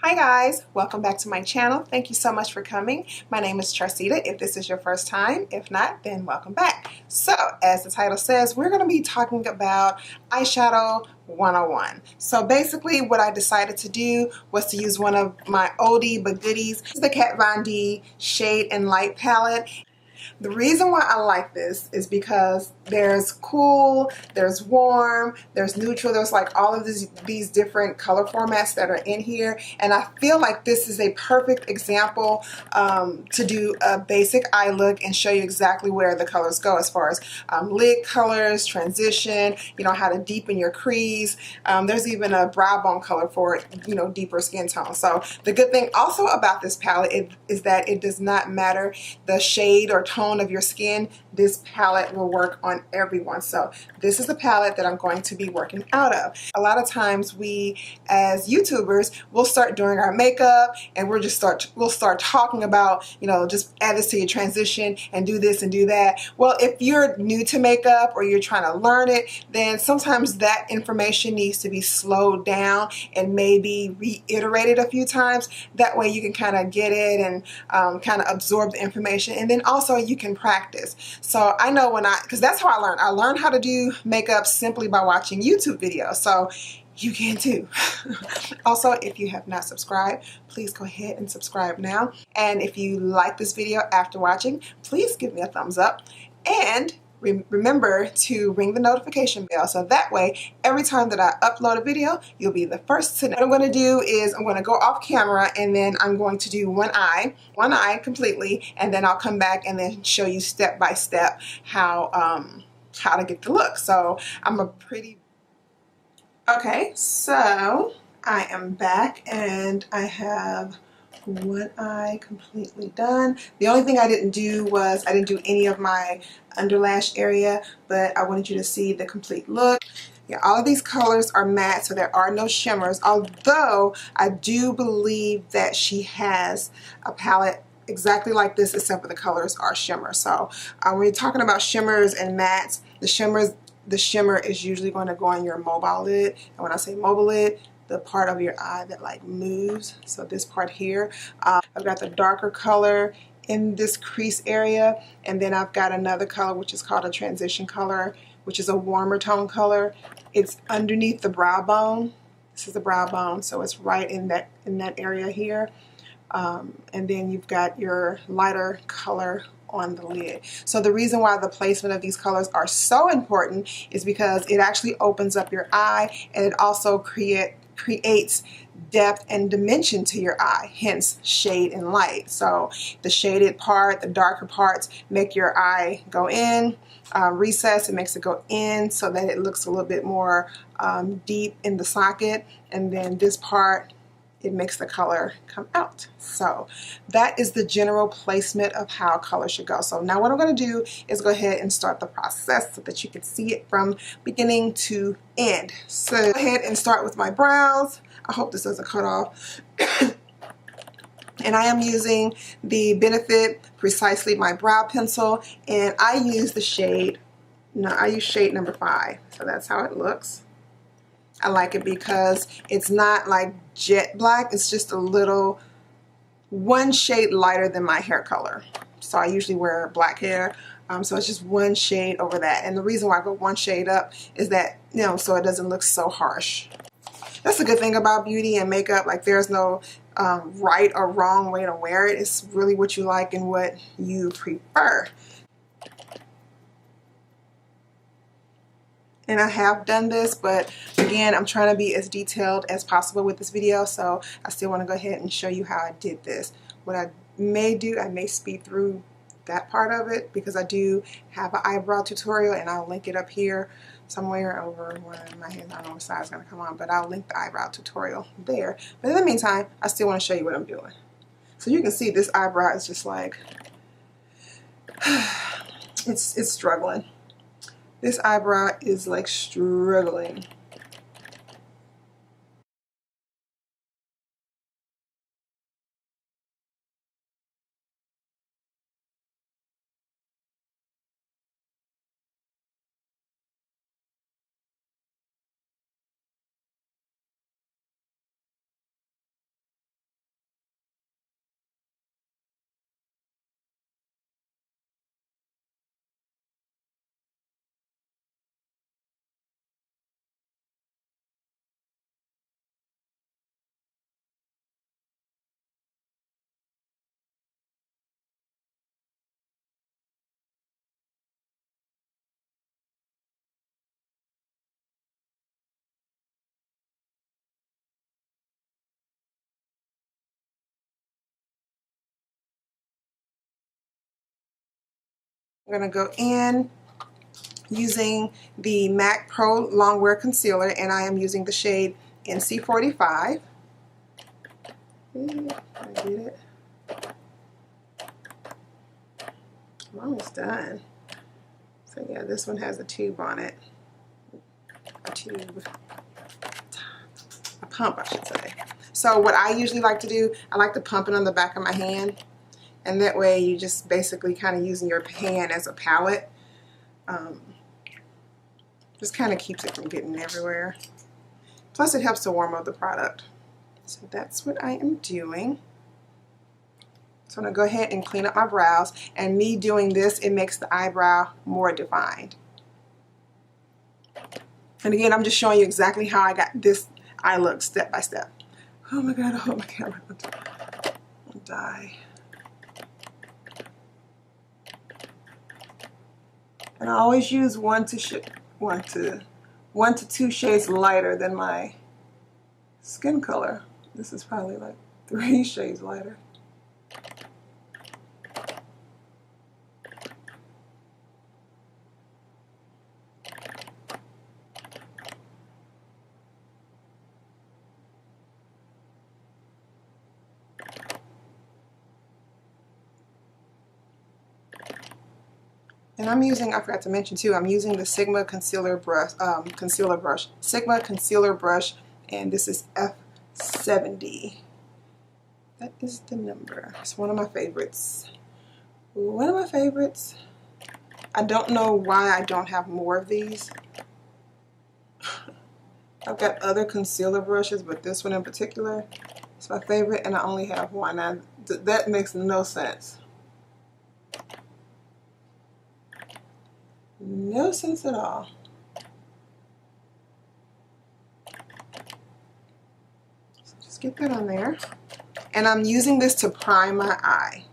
Hi guys, welcome back to my channel. Thank you so much for coming. My name is Charcita if this is your first time. If not, then welcome back. So as the title says, we're going to be talking about eyeshadow 101. So basically what I decided to do was to use one of my oldie but goodies. This is the Kat Von D Shade and Light palette. The reason why I like this is because there's cool, there's warm, there's neutral, there's like all of these different color formats that are in here, and I feel like this is a perfect example to do a basic eye look and show you exactly where the colors go as far as lid colors, transition, you know, how to deepen your crease. There's even a brow bone color for it, you know, deeper skin tone. So the good thing also about this palette is that it does not matter the shade or tone of your skin. This palette will work on everyone. So this is the palette that I'm going to be working out of. A lot of times we as YouTubers will start doing our makeup and we'll start talking about, you know, just add this to your transition and do this and do that. Well, if you're new to makeup or you're trying to learn it, then sometimes that information needs to be slowed down and maybe reiterated a few times. That way you can kind of get it and kind of absorb the information, and then also you can practice. So I know because that's how I learned. I learned how to do makeup simply by watching YouTube videos. So you can too. Also, if you have not subscribed, please go ahead and subscribe now. And if you like this video after watching, please give me a thumbs up. And remember to ring the notification bell so that way every time that I upload a video, you'll be the first to know. What I'm going to do is I'm going to go off camera and then I'm going to do one eye completely, and then I'll come back and then show you step by step how to get the look. So okay, so I am back and I have one eye completely done. The only thing I didn't do was I didn't do any of my underlash area, but I wanted you to see the complete look. Yeah, all of these colors are matte, so there are no shimmers, although I do believe that she has a palette exactly like this, except for the colors are shimmer. So when you're talking about shimmers and mattes, the shimmer is usually going to go on your mobile lid, and when I say mobile lid, the part of your eye that like moves. So this part here, I've got the darker color in this crease area, and then I've got another color which is called a transition color, which is a warmer tone color. It's underneath the brow bone. This is the brow bone, so it's right in that area here. And then you've got your lighter color on the lid. So the reason why the placement of these colors are so important is because it actually opens up your eye, and it also creates depth and dimension to your eye, hence shade and light. So the shaded part, the darker parts make your eye go in, recess, it makes it go in so that it looks a little bit more deep in the socket, and then this part, it makes the color come out. So that is the general placement of how color should go. So now what I'm going to do is go ahead and start the process so that you can see it from beginning to end. So go ahead and start with my brows. I hope this doesn't cut off. And I am using the Benefit Precisely My Brow Pencil, and I use the shade, I use shade number 5. So that's how it looks. I like it because it's not like jet black, it's just a little, one shade lighter than my hair color. So I usually wear black hair, so it's just one shade over that. And the reason why I go one shade up is that, you know, so it doesn't look so harsh. That's the good thing about beauty and makeup. Like, there's no right or wrong way to wear it. It's really what you like and what you prefer. And I have done this, but again, I'm trying to be as detailed as possible with this video, so I still want to go ahead and show you how I did this. What I may do, I may speed through that part of it because I do have an eyebrow tutorial, and I'll link it up here somewhere over where my head, I don't know what side is going to come on, but I'll link the eyebrow tutorial there. But in the meantime, I still want to show you what I'm doing. So you can see this eyebrow is just like, it's struggling. This eyebrow is like struggling. I'm going to go in using the MAC Pro Longwear Concealer, and I am using the shade NC45. Did I get it? I'm almost done. So yeah, this one has a tube on it. A tube. A pump, I should say. So what I usually like to do, I like to pump it on the back of my hand. And that way you just basically kind of using your hand as a palette. Just kind of keeps it from getting everywhere. Plus it helps to warm up the product. So that's what I am doing. So I'm going to go ahead and clean up my brows. And me doing this, it makes the eyebrow more defined. And again, I'm just showing you exactly how I got this eye look step by step. Oh my God, I hope my camera will die. And I always use one to 2 shades lighter than my skin color. This is probably like 3 shades lighter. And I'm using, I forgot to mention too, I'm using the Sigma concealer brush, Sigma concealer brush, and this is F70. That is the number. It's one of my favorites. One of my favorites. I don't know why I don't have more of these. I've got other concealer brushes, but this one in particular is my favorite, and I only have one. That makes no sense. No sense at all. So just get that on there. And I'm using this to prime my eye.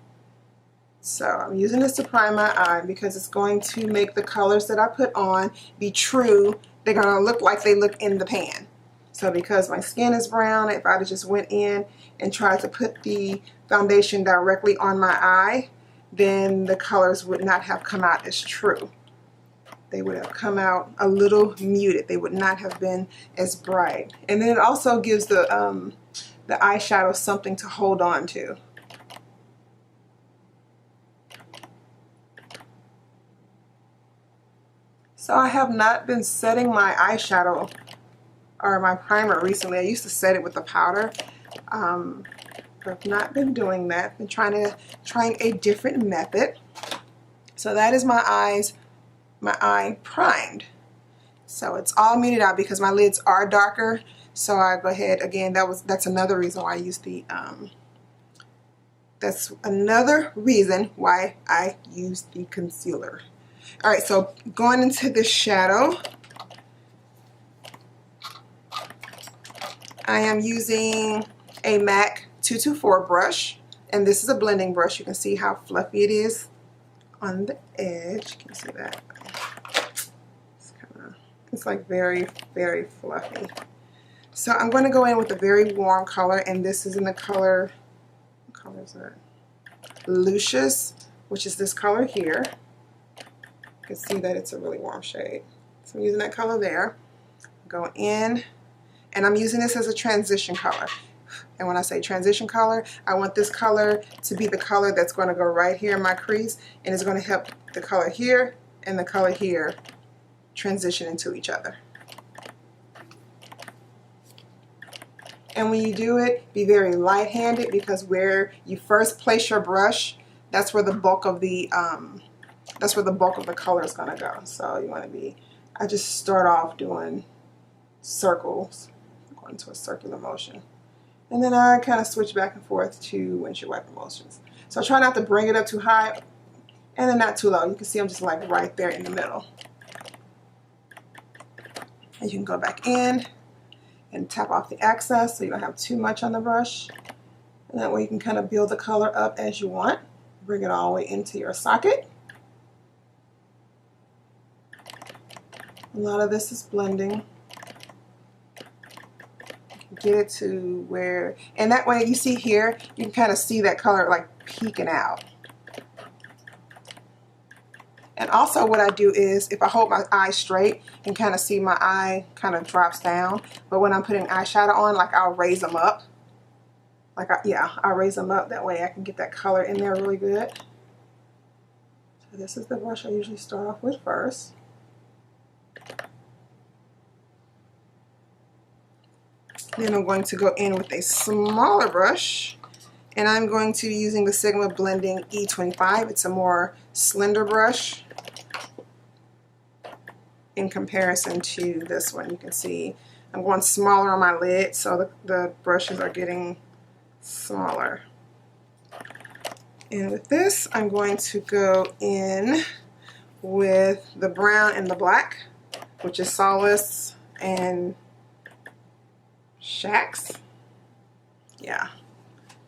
So I'm using this to prime my eye because it's going to make the colors that I put on be true. They're going to look like they look in the pan. So because my skin is brown, if I just went in and tried to put the foundation directly on my eye, then the colors would not have come out as true. They would have come out a little muted. They would not have been as bright. And then it also gives the eyeshadow something to hold on to. So I have not been setting my eyeshadow or my primer recently. I used to set it with the powder. I've not been doing that. I've been trying a different method. So that is my eye primed. So it's all muted out because my lids are darker. So I go ahead again. That's another reason why I use the concealer. All right, so going into this shadow, I am using a MAC 224 brush, and this is a blending brush. You can see how fluffy it is on the edge. Can you see that? It's like very, very fluffy. So I'm going to go in with a very warm color, and this is in the color, what color is that? Lucius, which is this color here. You can see that it's a really warm shade. So I'm using that color there. Go in, and I'm using this as a transition color. And when I say transition color, I want this color to be the color that's going to go right here in my crease, and it's going to help the color here and the color here transition into each other. And when you do it, be very light-handed, because where you first place your brush, that's where the bulk of the color is going to go. So you want to be, I just start off doing circles, going into a circular motion. And then I kind of switch back and forth to windshield wiper motions. So I try not to bring it up too high and then not too low. You can see I'm just like right there in the middle. And you can go back in and tap off the excess so you don't have too much on the brush. And that way you can kind of build the color up as you want. Bring it all the way into your socket. A lot of this is blending. Get it to where, and that way you see here, you can kind of see that color like peeking out. And also what I do is, if I hold my eye straight, you can kind of see my eye kind of drops down. But when I'm putting eyeshadow on, like I'll raise them up. Like, I'll raise them up. That way I can get that color in there really good. So this is the brush I usually start off with first. Then I'm going to go in with a smaller brush. And I'm going to be using the Sigma Blending E25. It's a more slender brush in comparison to this one. You can see I'm going smaller on my lid, so the brushes are getting smaller. And with this, I'm going to go in with the brown and the black, which is Solace and Shax. Yeah.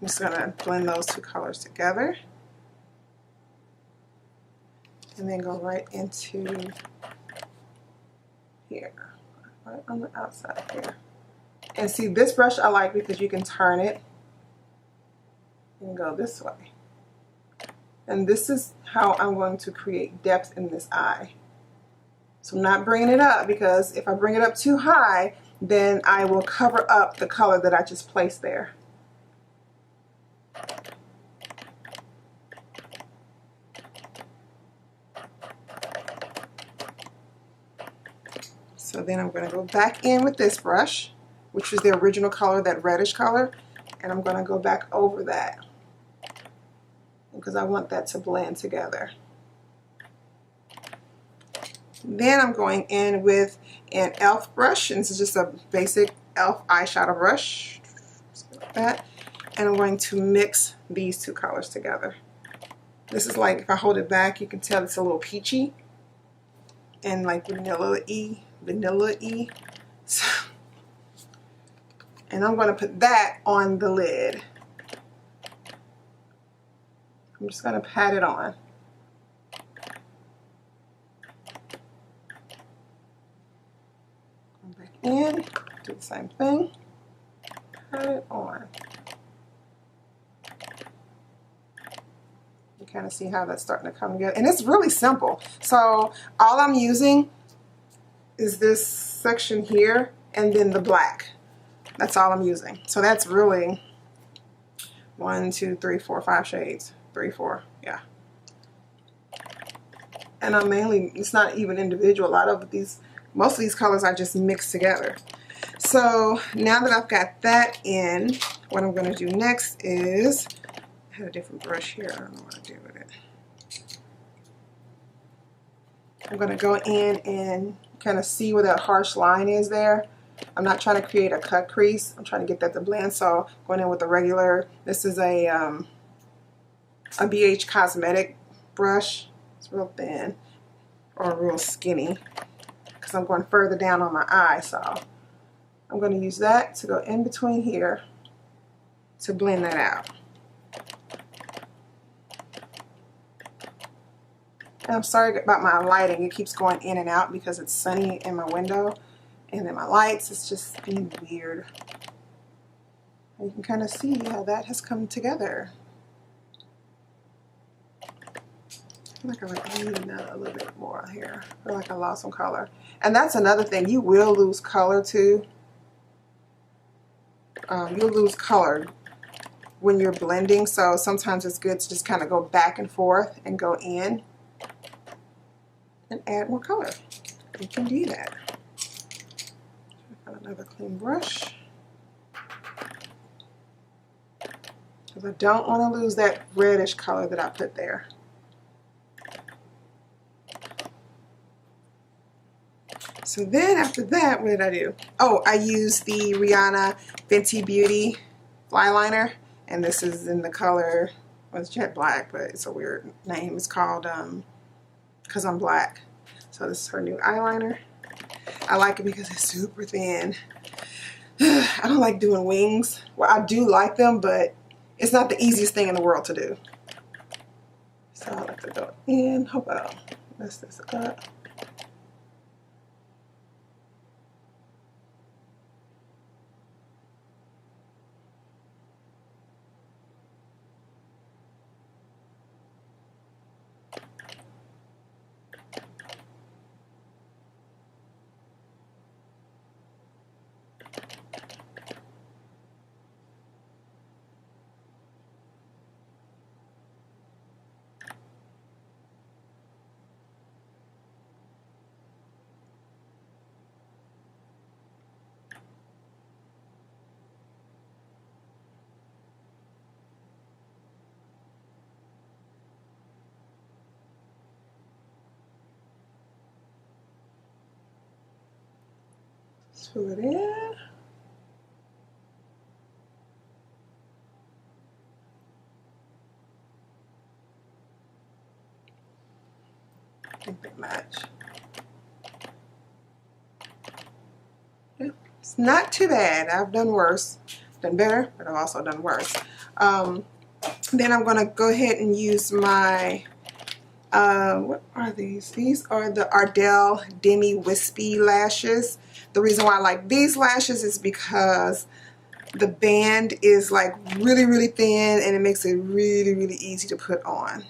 I'm just going to blend those two colors together and then go right into here, right on the outside here. And see, this brush I like because you can turn it and go this way. And this is how I'm going to create depth in this eye. So I'm not bringing it up, because if I bring it up too high, then I will cover up the color that I just placed there. So then I'm going to go back in with this brush, which is the original color, that reddish color, and I'm going to go back over that because I want that to blend together. Then I'm going in with an e.l.f. brush, and this is just a basic e.l.f. eyeshadow brush, like that, and I'm going to mix these two colors together. This is like, if I hold it back, you can tell it's a little peachy and like vanilla-y. So, and I'm going to put that on the lid. I'm just going to pat it on. Go back in, do the same thing, pat it on. You kind of see how that's starting to come together. And it's really simple. So all I'm using is this section here and then the black. That's all I'm using. So that's really 1, 2, 3, 4, 5 shades. 3, 4, yeah. And I'm mainly, it's not even individual. A lot of these, most of these colors I just mix together. So now that I've got that in, what I'm going to do next is, I had a different brush here. I don't know what to do with it. I'm going to go in and kind of see where that harsh line is there. I'm not trying to create a cut crease. I'm trying to get that to blend. So going in with a regular, this is a BH Cosmetic brush. It's real thin or real skinny because I'm going further down on my eye. So I'm going to use that to go in between here to blend that out. And I'm sorry about my lighting. It keeps going in and out because it's sunny in my window. And then my lights, it's just being weird. And you can kind of see how that has come together. I feel like I need a little bit more here. I feel like I lost some color. And that's another thing. You will lose color too. You'll lose color when you're blending. So sometimes it's good to just kind of go back and forth and go in and add more color. You can do that. Got another clean brush. Because I don't want to lose that reddish color that I put there. So then after that, what did I do? Oh, I used the Rihanna Fenty Beauty Fly Liner. And this is in the color, well, it's jet black, but it's a weird name. It's called Because I'm Black. So this is her new eyeliner. I like it because it's super thin. I don't like doing wings. Well, I do like them, but it's not the easiest thing in the world to do. So I like to go in. Hope I don't mess this up. Fill it in. I think they match. Yeah, it's not too bad. I've done worse. Done better, but I've also done worse. Then I'm going to go ahead and use my, what are these? These are the Ardell Demi Wispy lashes. The reason why I like these lashes is because the band is like really, really thin and it makes it really, really easy to put on.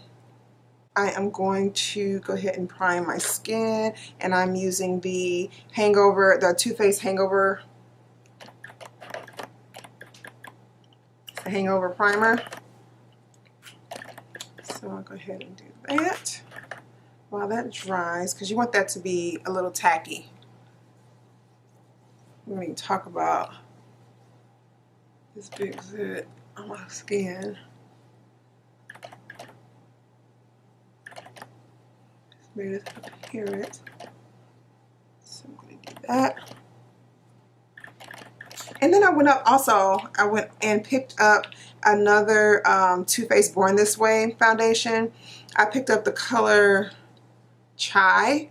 I am going to go ahead and prime my skin, and I'm using the Too Faced Hangover Primer. So I'll go ahead and do that while that dries, because you want that to be a little tacky. We don't even talk about this big zit on my skin. Just made it apparent. So I'm going to do that. And then I went and picked up another Too Faced Born This Way foundation. I picked up the color Chai.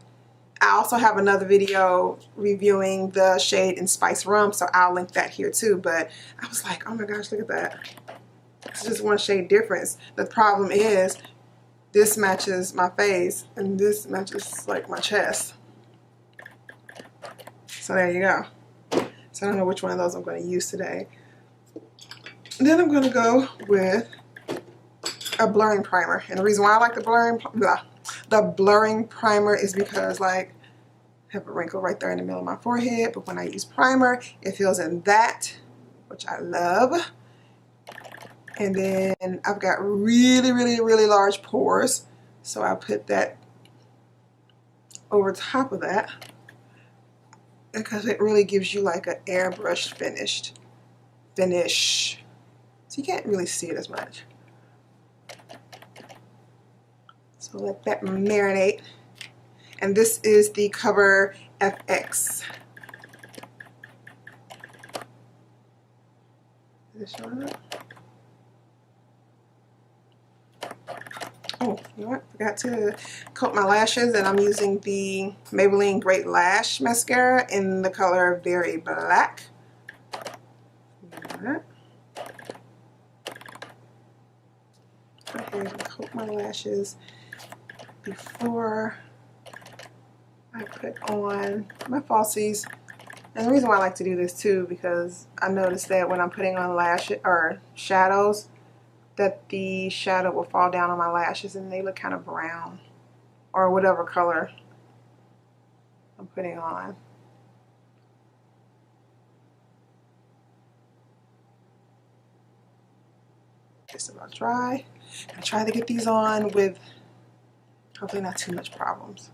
I also have another video reviewing the shade in Spice Rum, so I'll link that here too. But I was like, oh my gosh, look at that. It's just one shade difference. The problem is this matches my face and this matches like my chest. So there you go. So I don't know which one of those I'm going to use today. Then I'm going to go with a blurring primer. And the reason why I like the blurring primer is because, like, I have a wrinkle right there in the middle of my forehead. But when I use primer, it fills in that, which I love. And then I've got really, really, really large pores. So I put that over top of that, because it really gives you like an airbrushed finish. So you can't really see it as much. So let that marinate. And this is the Cover FX. Is it showing up? Oh, you know what? Forgot to coat my lashes, and I'm using the Maybelline Great Lash Mascara in the color Very Black. Go ahead and coat my lashes before I put on my falsies. And the reason why I like to do this too, because I noticed that when I'm putting on shadows, that the shadow will fall down on my lashes and they look kind of brown, or whatever color I'm putting on. Just about dry. I try to get these on with hopefully not too much problems.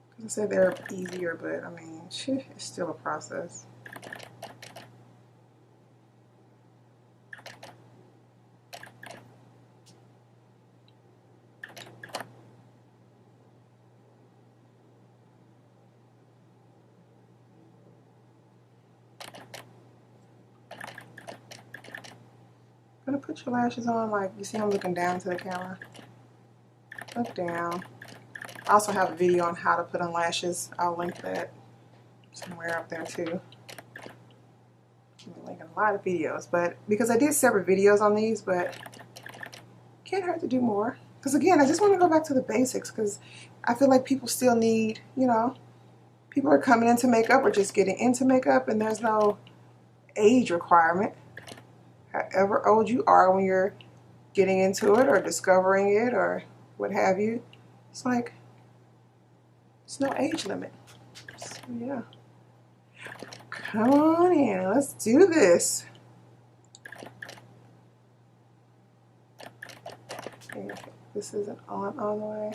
Because I said they're easier, but I mean, it's still a process. Gonna put your lashes on like you see I'm looking down to the camera. Look down. I also have a video on how to put on lashes. I'll link that somewhere up there too. I'm linking a lot of videos, but because I did separate videos on these, but can't hurt to do more. Because again, I just want to go back to the basics, because I feel like people still need, you know, people are coming into makeup or just getting into makeup, and there's no age requirement. However old you are when you're getting into it or discovering it or what have you, it's like, it's no age limit. So yeah, come on in, let's do this. Okay, this isn't on all the way.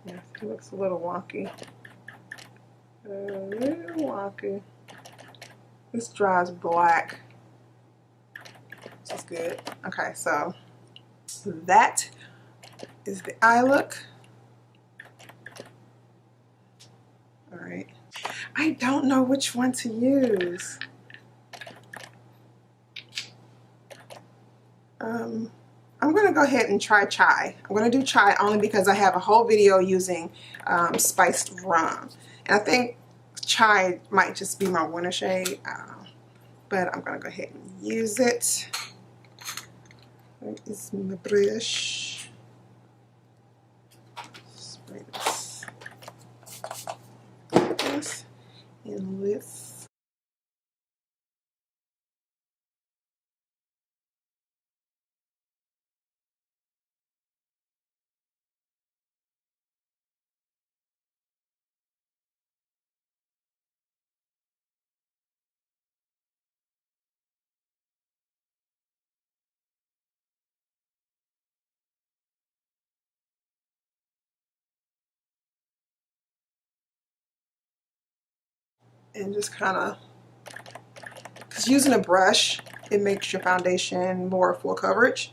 Yes, it looks a little wonky. A little wonky. This dries black. So good. Okay, so that is the eye look. All right. I don't know which one to use. I'm going to go ahead and try chai. I'm going to do chai only because I have a whole video using spiced rum. And I think chai might just be my winter shade. I don't know. But I'm going to go ahead and use it. Where is my brush? Spray this in this. And just kind of, because using a brush, it makes your foundation more full coverage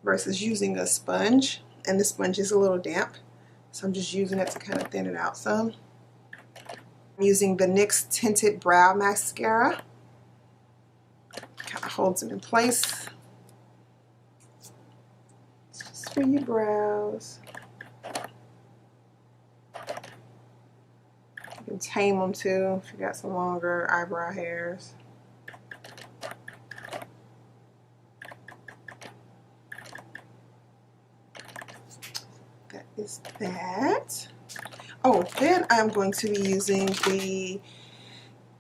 versus using a sponge. And the sponge is a little damp. So I'm just using it to kind of thin it out some. I'm using the NYX Tinted Brow Mascara. Kind of holds them in place. Just for your brows. You can tame them too if you got some longer eyebrow hairs. That is that. Oh, then I'm going to be using the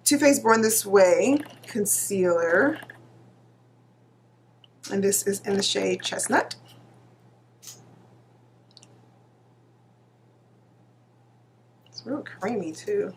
Too Faced Born This Way concealer. And this is in the shade Chestnut. It's real creamy too.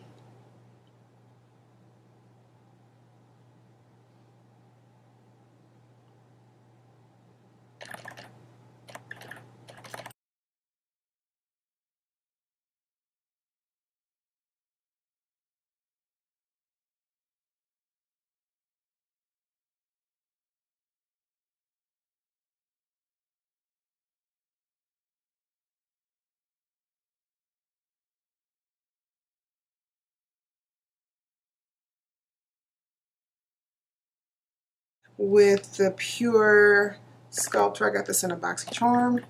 With the Pure Sculptor, I got this in a BoxyCharm.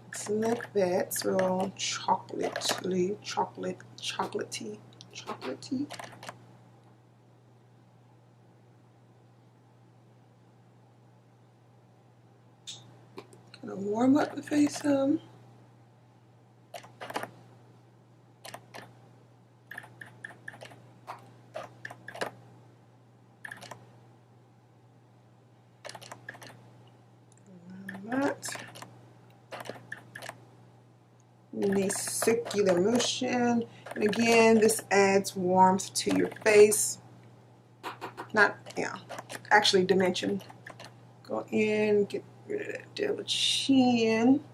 It's like that. It's real chocolatey. Kind of warm up the face some. In a circular motion. And again, this adds warmth to your face. Not, yeah, actually dimension. Go in, get rid of that double chin.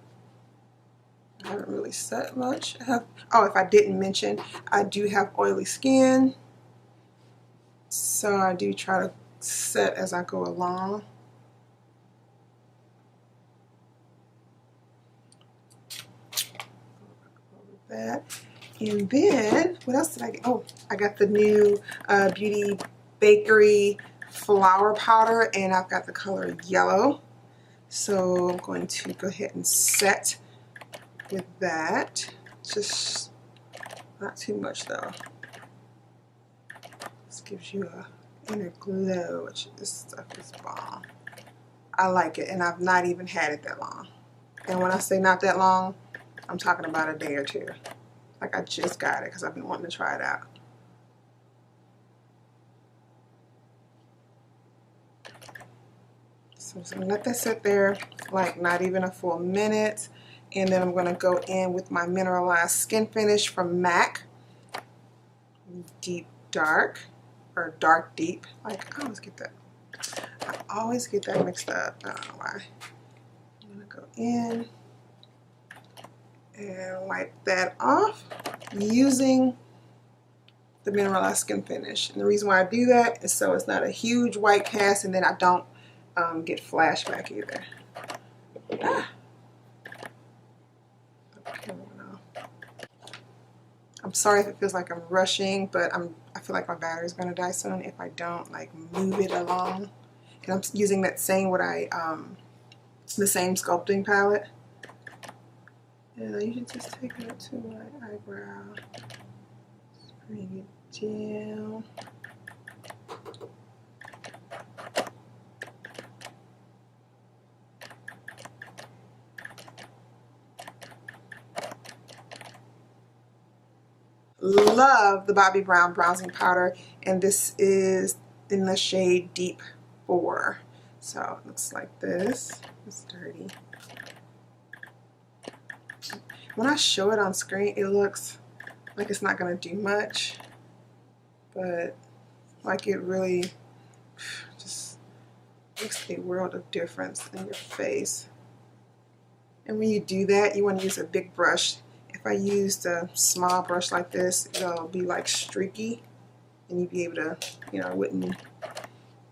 I haven't really set much. Oh, if I didn't mention, I do have oily skin. So I do try to set as I go along. That. And then, what else did I get? Oh, I got the new Beauty Bakery flour powder, and I've got the color yellow. So I'm going to go ahead and set with that. Just not too much though. This gives you a inner glow, which this stuff is bomb. I like it, and I've not even had it that long. And when I say not that long, I'm talking about a day or two. Like I just got it because I've been wanting to try it out. So I'm just going to let that sit there like not even a full minute. And then I'm going to go in with my mineralized skin finish from MAC. Deep Dark, or Dark Deep. Like I always get that mixed up. I don't know why. I'm going to go in and wipe that off using the mineralized skin finish. And the reason why I do that is so it's not a huge white cast and then I don't get flashback either. Ah. Okay, I'm sorry if it feels like I'm rushing, but I feel like my battery's gonna die soon if I don't like move it along. And I'm using that same the same sculpting palette. And I usually just take it up to my eyebrow. Just bring it down. Love the Bobbi Brown bronzing powder, and this is in the shade Deep 4. So it looks like this. It's dirty. When I show it on screen, it looks like it's not going to do much, but like it really just makes a world of difference in your face. And when you do that, you want to use a big brush. If I used a small brush like this, it'll be like streaky, and you'd be able to, you know, it wouldn't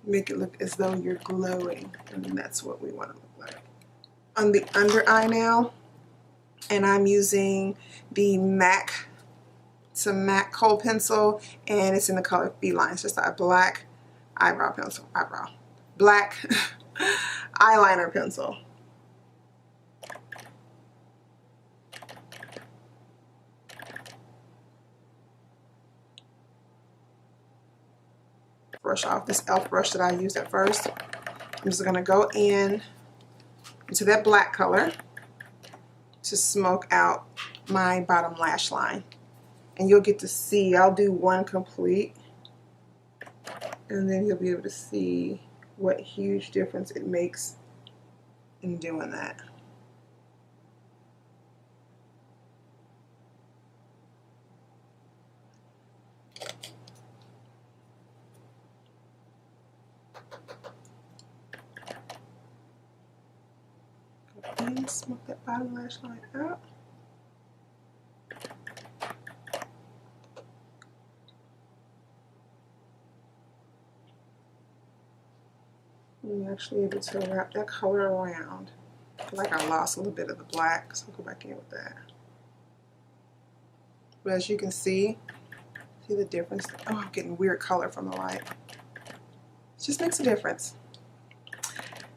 make it look as though you're glowing, and that's what we want to look like. On the under eye now, and I'm using the MAC, it's a MAC kohl pencil, and it's in the color Feline. It's just a black eyebrow pencil, black eyeliner pencil. Brush off this e.l.f. brush that I used at first. I'm just going to go into that black color to smoke out my bottom lash line. And you'll get to see, I'll do one complete, and then you'll be able to see what huge difference it makes in doing that. And smoke that bottom lash line out. And you're actually able to wrap that color around. I feel like I lost a little bit of the black, so I'll go back in with that. But as you can see the difference? Oh, I'm getting weird color from the light. It just makes a difference.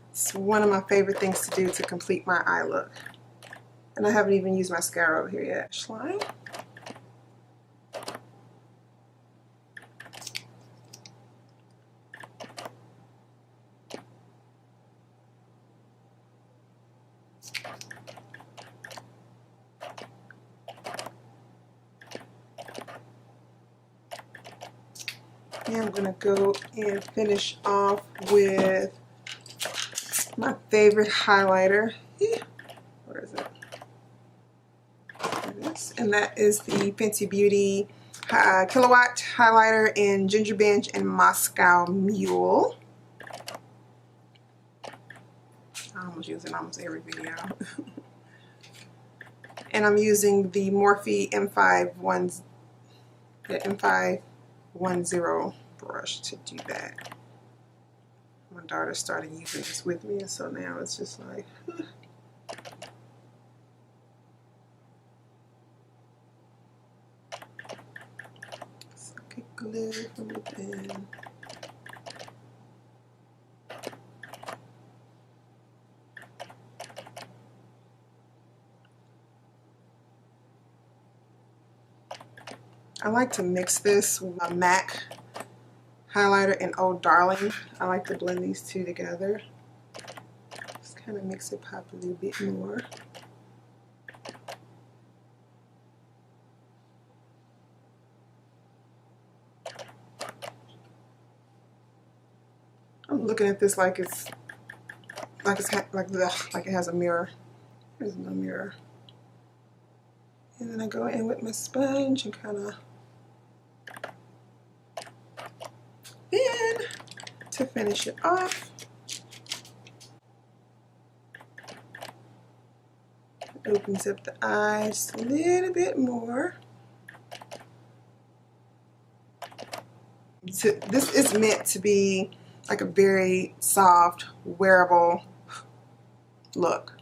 It's one of my favorite things to do to complete my eye look. And I haven't even used mascara over here yet. Slime. And I'm going to go and finish off with my favorite highlighter. Where is it? There it is. And that is the Fenty Beauty Kilowatt highlighter in Ginger Binge and Moscow Mule. I almost use it in almost every video. And I'm using the Morphe M510 brush to do that. My daughter started using this with me, and so now it's just like suck it glue from within. I like to mix this with a MAC highlighter and Old Darling. I like to blend these two together. Just kind of mix it pop a little bit more. I'm looking at this like it has a mirror. There's no mirror. And then I go in with my sponge and kind of to finish it off. It opens up the eyes a little bit more. So this is meant to be like a very soft, wearable look.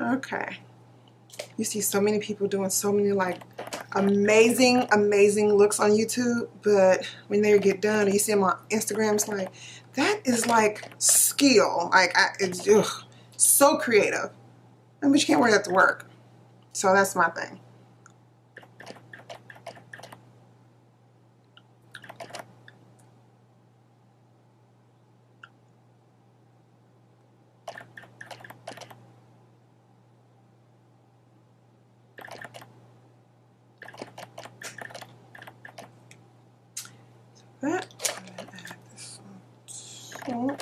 Okay. You see so many people doing so many like amazing looks on YouTube, but when they get done, you see them on Instagram, it's like, that is like skill. Like, it's so creative. But you can't wear that to work. So that's my thing. That. And add this one.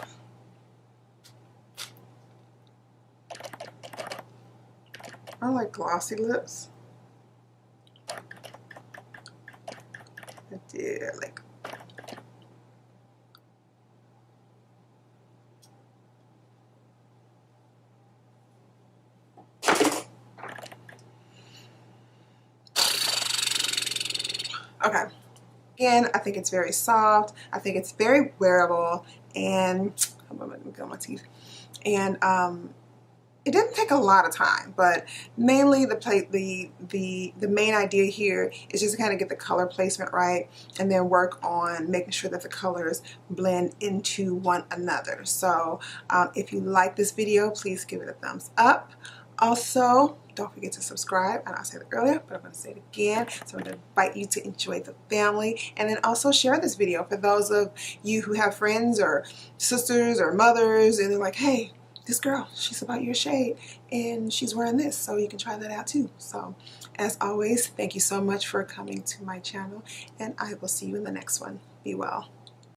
I like glossy lips. I did like. Okay. Again, I think it's very soft. I think it's very wearable, and I'm gonna go on my teeth. And it didn't take a lot of time, but mainly the main idea here is just to kind of get the color placement right, and then work on making sure that the colors blend into one another. So if you like this video, please give it a thumbs up. Also, don't forget to subscribe. And I said it earlier, but I'm going to say it again. So I'm going to invite you to enjoy the family, and then also share this video for those of you who have friends or sisters or mothers, and they're like, hey, this girl, she's about your shade and she's wearing this, so you can try that out too. So as always, thank you so much for coming to my channel, and I will see you in the next one. Be well.